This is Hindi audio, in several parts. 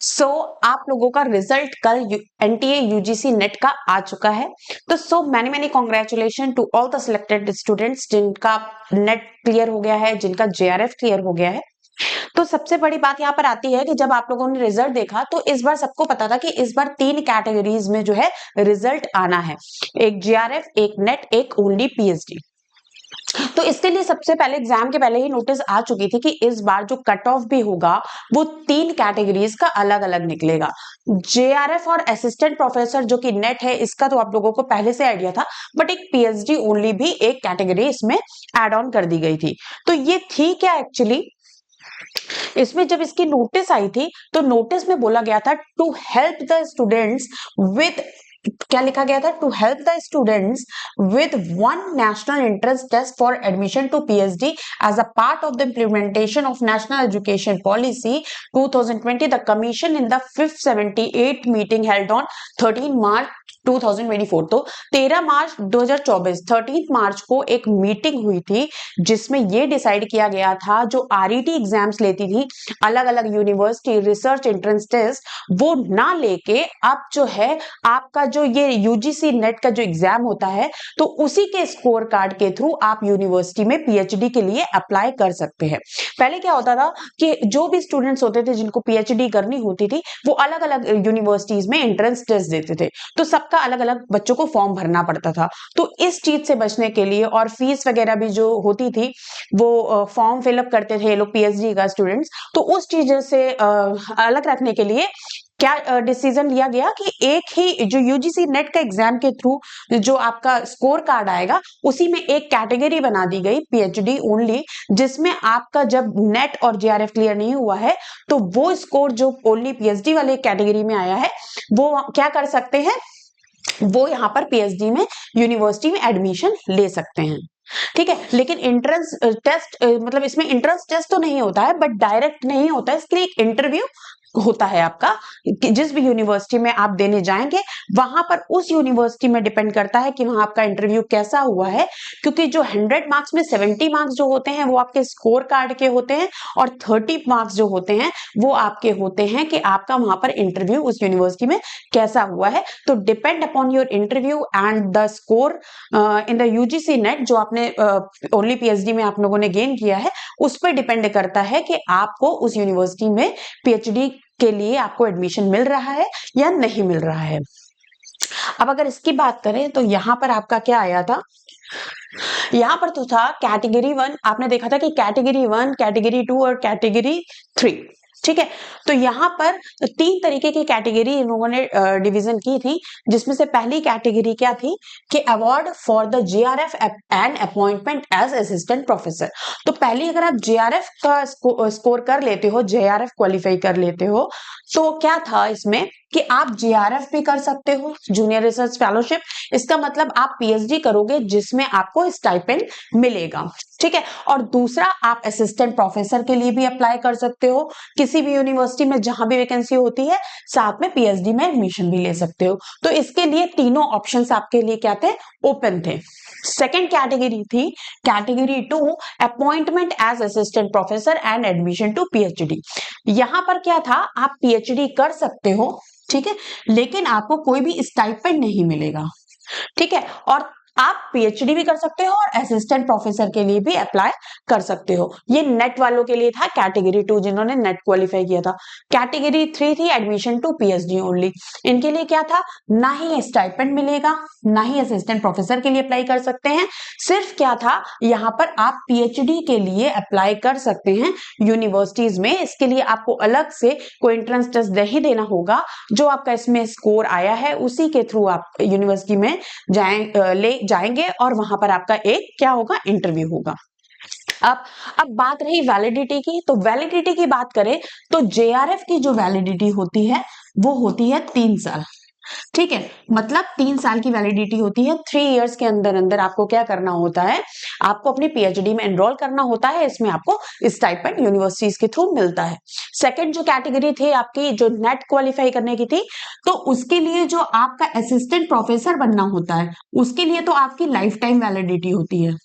आप लोगों का रिजल्ट कल एनटीए यूजीसी नेट का आ चुका है। तो many many congratulation to all the selected students जिनका नेट क्लियर हो गया है, जिनका जेआरएफ क्लियर हो गया है। तो सबसे बड़ी बात यहाँ पर आती है कि जब आप लोगों ने रिजल्ट देखा तो इस बार सबको पता था कि इस बार 3 कैटेगरीज में जो है रिजल्ट आना है, एक जेआरएफ, एक नेट, एक ओनली पीएचडी। तो इसके लिए सबसे पहले एग्जाम के पहले ही नोटिस आ चुकी थी कि इस बार जो कट ऑफ भी होगा वो 3 कैटेगरीज का अलग अलग निकलेगा। जेआरएफ और असिस्टेंट प्रोफेसर जो कि नेट है इसका तो आप लोगों को पहले से आइडिया था, बट एक पीएचडी ओनली भी एक कैटेगरी इसमें एड ऑन कर दी गई थी। तो ये थी क्या एक्चुअली, इसमें जब इसकी नोटिस आई थी तो नोटिस में बोला गया था to help the students with, क्या लिखा गया था, to help the students with one national entrance test for admission to PhD as a part of the implementation of national education policy 2020 the commission in the 578 meeting held on 13 March 2024। तो 13 मार्च 2024 13 मार्च को एक मीटिंग हुई थी जिसमें यह डिसाइड किया गया था जो आरईटी एग्जाम्स लेती थी अलग अलग यूनिवर्सिटी रिसर्च एंट्रेंस टेस्ट, वो ना लेके अब जो है आपका जो ये यूजीसी नेट का जो एग्जाम होता है तो उसी के स्कोर कार्ड के थ्रू आप यूनिवर्सिटी में पीएचडी के लिए अप्लाई कर सकते हैं। पहले क्या होता था कि जो भी स्टूडेंट्स होते थे जिनको पीएचडी करनी होती थी वो अलग अलग यूनिवर्सिटीज में एंट्रेंस टेस्ट देते थे, तो सबका अलग अलग बच्चों को फॉर्म भरना पड़ता था। तो इस चीज से बचने के लिए और फीस वगैरह भी जो होती थी वो फॉर्म फिलअप करते थे लोग पीएचडी का स्टूडेंट्स, तो उस चीज से अलग रखने के लिए क्या डिसीजन लिया गया कि एक ही जो यूजीसी नेट का एग्जाम के थ्रू जो आपका स्कोर कार्ड आएगा उसी में एक कैटेगरी बना दी गई पीएचडी ओनली, जिसमें आपका जब नेट और जेआरएफ क्लियर नहीं हुआ है तो वो स्कोर जो ओनली पीएचडी वाले कैटेगरी में आया है वो क्या कर सकते हैं, वो यहाँ पर पीएचडी में यूनिवर्सिटी में एडमिशन ले सकते हैं। ठीक है, लेकिन एंट्रेंस टेस्ट मतलब इसमें एंट्रेंस टेस्ट तो नहीं होता है बट डायरेक्ट नहीं होता है, इसके लिए एक इंटरव्यू होता है आपका जिस भी यूनिवर्सिटी में आप देने जाएंगे वहां पर उस यूनिवर्सिटी में डिपेंड करता है कि वहां आपका इंटरव्यू कैसा हुआ है, क्योंकि जो 100 मार्क्स में 70 मार्क्स जो होते हैं वो आपके स्कोर कार्ड के होते हैं और 30 मार्क्स जो होते हैं वो आपके होते हैं कि आपका वहां पर इंटरव्यू उस यूनिवर्सिटी में कैसा हुआ है। तो depend upon your interview and the score in the UGC net जो आपने ओनली पीएचडी में आप लोगों ने गेन किया है उस पर डिपेंड करता है कि आपको उस यूनिवर्सिटी में पीएचडी के लिए आपको एडमिशन मिल रहा है या नहीं मिल रहा है। अब अगर इसकी बात करें तो यहां पर आपका क्या आया था, यहां पर तो था कैटेगरी 1, आपने देखा था कि कैटेगरी 1, कैटेगरी 2 और कैटेगरी 3। ठीक है, तो यहाँ पर 3 तरीके की कैटेगरी इन लोगों ने डिवीजन की थी, जिसमें से पहली कैटेगरी क्या थी कि award for the JRF and appointment as assistant professor. तो पहली अगर आप जेआरएफ का स्कोर कर लेते हो, जेआरएफ क्वालिफाई कर लेते हो, तो क्या था इसमें कि आप जेआरएफ भी कर सकते हो, जूनियर रिसर्च फेलोशिप। इसका मतलब आप पीएचडी करोगे जिसमें आपको स्टाइपेंड मिलेगा। ठीक है, और दूसरा आप असिस्टेंट प्रोफेसर के लिए भी अप्लाई कर सकते हो किसी भी यूनिवर्सिटी में जहां भी वैकेंसी होती है, साथ में पीएचडी में एडमिशन भी ले सकते हो। तो इसके लिए तीनों ऑप्शंस आपके लिए क्या थे, ओपन थे। सेकेंड कैटेगरी थी category 2, appointment as assistant professor and admission to PhD. यहां पर क्या था, आप पीएचडी कर सकते हो, ठीक है, लेकिन आपको कोई भी स्टाइपेंड नहीं मिलेगा। ठीक है, और आप पीएचडी भी कर सकते हो और असिस्टेंट प्रोफेसर के लिए भी अप्लाई कर सकते हो। ये नेट वालों के लिए था कैटेगरी 2 जिन्होंने नेट क्वालिफाई किया था। कैटेगरी 3 थी एडमिशन टू पीएचडी ओनली, इनके लिए क्या था, ना ही स्टाइपेंड मिलेगा ना ही असिस्टेंट प्रोफेसर के लिए अप्लाई कर सकते हैं। सिर्फ क्या था, यहाँ पर आप पीएचडी के लिए अप्लाई कर सकते हैं यूनिवर्सिटीज में। इसके लिए आपको अलग से कोई एंट्रेंस टेस्ट नहीं देना होगा, जो आपका इसमें स्कोर आया है उसी के थ्रू आप यूनिवर्सिटी में ले जाएंगे और वहां पर आपका एक क्या होगा, इंटरव्यू होगा। अब बात रही वैलिडिटी की, तो वैलिडिटी की बात करें तो जेआरएफ की जो वैलिडिटी होती है वो होती है 3 साल। ठीक है, मतलब 3 साल की वैलिडिटी होती है। 3 इयर्स के अंदर अंदर आपको क्या करना होता है, आपको अपनी पीएचडी में एनरोल करना होता है। इसमें आपको स्टाइपेंड यूनिवर्सिटीज के थ्रू मिलता है। सेकंड जो कैटेगरी थी आपकी जो नेट क्वालिफाई करने की थी, तो उसके लिए जो आपका असिस्टेंट प्रोफेसर बनना होता है उसके लिए तो आपकी लाइफ टाइम वैलिडिटी होती है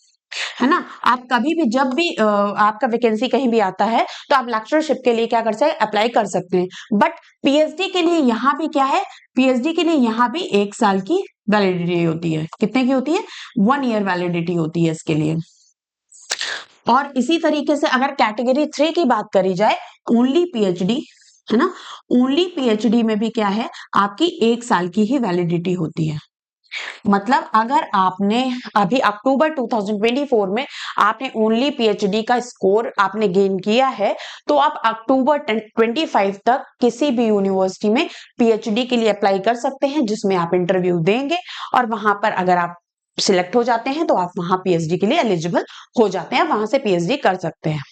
ना। आप कभी भी जब भी आपका वैकेंसी कहीं भी आता है तो आप लेक्चरशिप के लिए क्या कर सकते हैं, अप्लाई कर सकते हैं। बट पीएचडी के लिए यहाँ भी क्या है, पीएचडी के लिए यहाँ भी 1 साल की वैलिडिटी होती है। कितने की होती है? 1 ईयर वैलिडिटी होती है इसके लिए। और इसी तरीके से अगर कैटेगरी 3 की बात करी जाए, ओनली पीएचडी, है ना, ओनली पीएचडी में भी क्या है, आपकी 1 साल की ही वैलिडिटी होती है। मतलब अगर आपने अभी अक्टूबर 2024 में आपने ओनली पीएचडी का स्कोर आपने गेन किया है, तो आप अक्टूबर 25 तक किसी भी यूनिवर्सिटी में पीएचडी के लिए अप्लाई कर सकते हैं, जिसमें आप इंटरव्यू देंगे और वहां पर अगर आप सिलेक्ट हो जाते हैं तो आप वहां पीएचडी के लिए एलिजिबल हो जाते हैं, वहां से पीएचडी कर सकते हैं।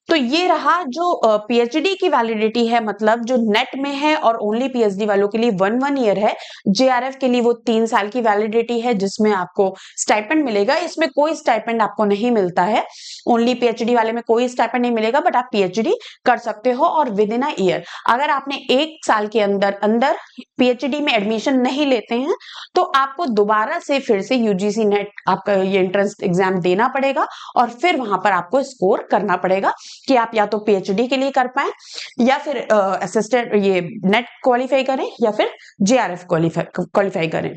तो ये रहा जो पीएचडी की वैलिडिटी है, मतलब जो नेट में है और ओनली पीएचडी वालों के लिए 1 ईयर है। जेआरएफ के लिए वो 3 साल की वैलिडिटी है, जिसमें आपको स्टाइपेंड मिलेगा। इसमें कोई स्टाइपेंड आपको नहीं मिलता है, ओनली पीएचडी वाले में कोई स्टाइपेंड नहीं मिलेगा, बट आप पीएचडी कर सकते हो। और विद इन अ ईयर, अगर आपने 1 साल के अंदर अंदर पीएचडी में एडमिशन नहीं लेते हैं, तो आपको दोबारा से फिर से यूजीसी नेट आपका ये एंट्रेंस एग्जाम देना पड़ेगा और फिर वहां पर आपको स्कोर करना पड़ेगा कि आप या तो पीएचडी के लिए कर पाए, या फिर असिस्टेंट ये नेट क्वालिफाई करें, या फिर जेआरएफ क्वालिफाई करें।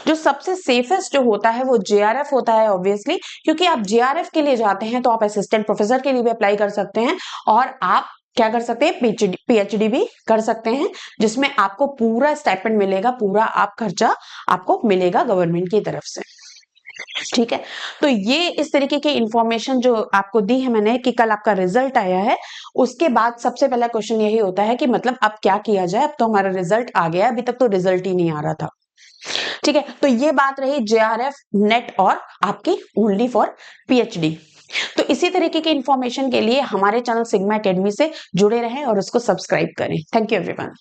जो सबसे सेफेस्ट जो होता है वो जेआरएफ होता है, ऑब्वियसली, क्योंकि आप जेआरएफ के लिए जाते हैं तो आप असिस्टेंट प्रोफेसर के लिए भी अप्लाई कर सकते हैं और आप क्या कर सकते हैं, पीएचडी भी कर सकते हैं, जिसमें आपको पूरा स्टाइपेंड मिलेगा, पूरा आप खर्चा आपको मिलेगा गवर्नमेंट की तरफ से। ठीक है, तो ये इस तरीके की इंफॉर्मेशन जो आपको दी है मैंने कि कल आपका रिजल्ट आया है, उसके बाद सबसे पहला क्वेश्चन यही होता है कि मतलब अब क्या किया जाए, अब तो हमारा रिजल्ट आ गया, अभी तक तो रिजल्ट ही नहीं आ रहा था। ठीक है, तो ये बात रही जेआरएफ नेट और आपकी ओनली फॉर पीएचडी। तो इसी तरीके की इंफॉर्मेशन के लिए हमारे चैनल सिग्मा एकेडमी से जुड़े रहें और उसको सब्सक्राइब करें। Thank you everyone.